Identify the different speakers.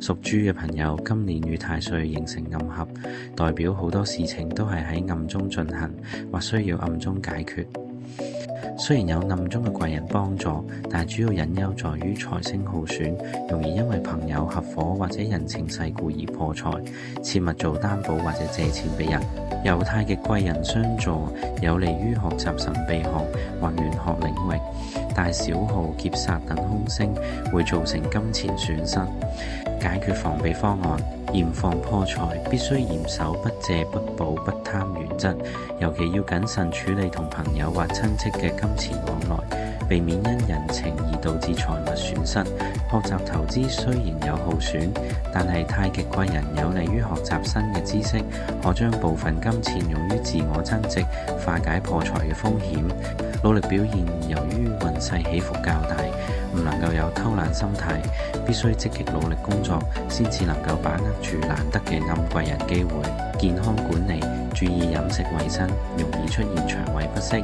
Speaker 1: 屬豬嘅朋友，今年與太歲形成暗合，代表好多事情都係喺暗中進行，或需要暗中解決。雖然有暗中嘅貴人幫助，但主要隱憂在於財星耗損，容易因為朋友合夥或者人情世故而破財。切勿做擔保或者借錢俾人。由太極貴人相助，有利於學習神秘學或玄學領域，但小耗、劫煞等凶星會造成金錢損失。解決防備方案：嚴防破財，必須嚴守不借不保不貪原則，尤其要謹慎處理同朋友或親戚嘅金錢往來，避免因人情而導致財物損失。學習投資雖然有耗損，但係太極貴人有利於學習新嘅知識，可將部分金錢用於自我增值，化解破財嘅風險。努力表現，由於運勢起伏較大，唔能夠有偷懶心態，必須積極努力工作，先至能夠把握住難得嘅暗貴人機會。健康管理，注意飲食衛生，容易出現腸胃不適。